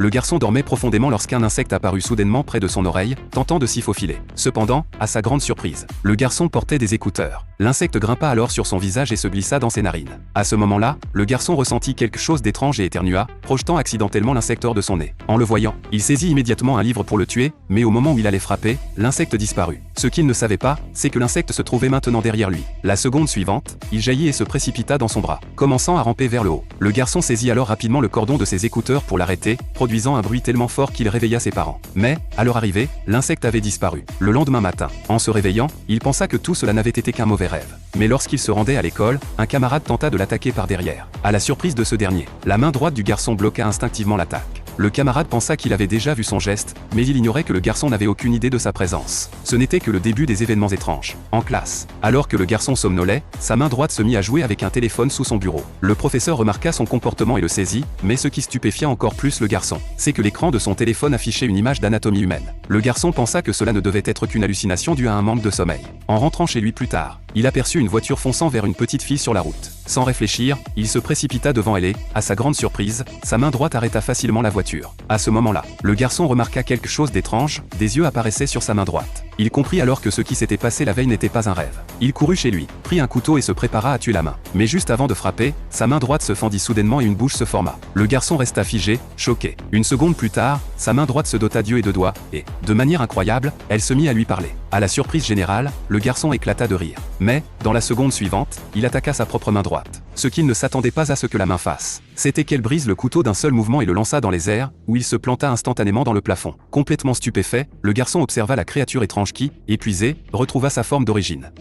Le garçon dormait profondément lorsqu'un insecte apparut soudainement près de son oreille, tentant de s'y faufiler. Cependant, à sa grande surprise, le garçon portait des écouteurs. L'insecte grimpa alors sur son visage et se glissa dans ses narines. À ce moment-là, le garçon ressentit quelque chose d'étrange et éternua, projetant accidentellement l'insecte hors de son nez. En le voyant, il saisit immédiatement un livre pour le tuer, mais au moment où il allait frapper, l'insecte disparut. Ce qu'il ne savait pas, c'est que l'insecte se trouvait maintenant derrière lui. La seconde suivante, il jaillit et se précipita dans son bras, commençant à ramper vers le haut. Le garçon saisit alors rapidement le cordon de ses écouteurs pour l'arrêter, produisant un bruit tellement fort qu'il réveilla ses parents. Mais, à leur arrivée, l'insecte avait disparu. Le lendemain matin, en se réveillant, il pensa que tout cela n'avait été qu'un mauvais rêve. Mais lorsqu'il se rendait à l'école, un camarade tenta de l'attaquer par derrière. À la surprise de ce dernier, la main droite du garçon bloqua instinctivement l'attaque. Le camarade pensa qu'il avait déjà vu son geste, mais il ignorait que le garçon n'avait aucune idée de sa présence. Ce n'était que le début des événements étranges. En classe, alors que le garçon somnolait, sa main droite se mit à jouer avec un téléphone sous son bureau. Le professeur remarqua son comportement et le saisit, mais ce qui stupéfia encore plus le garçon, c'est que l'écran de son téléphone affichait une image d'anatomie humaine. Le garçon pensa que cela ne devait être qu'une hallucination due à un manque de sommeil. En rentrant chez lui plus tard, il aperçut une voiture fonçant vers une petite fille sur la route. Sans réfléchir, il se précipita devant elle et, à sa grande surprise, sa main droite arrêta facilement la voiture. À ce moment-là, le garçon remarqua quelque chose d'étrange, des yeux apparaissaient sur sa main droite. Il comprit alors que ce qui s'était passé la veille n'était pas un rêve. Il courut chez lui, prit un couteau et se prépara à tuer la main. Mais juste avant de frapper, sa main droite se fendit soudainement et une bouche se forma. Le garçon resta figé, choqué. Une seconde plus tard, sa main droite se dota d'yeux et de doigts, et, de manière incroyable, elle se mit à lui parler. À la surprise générale, le garçon éclata de rire. Mais, dans la seconde suivante, il attaqua sa propre main droite. Ce qu'il ne s'attendait pas à ce que la main fasse, c'était qu'elle brise le couteau d'un seul mouvement et le lança dans les airs, où il se planta instantanément dans le plafond. Complètement stupéfait, le garçon observa la créature étrange qui, épuisé, retrouva sa forme d'origine.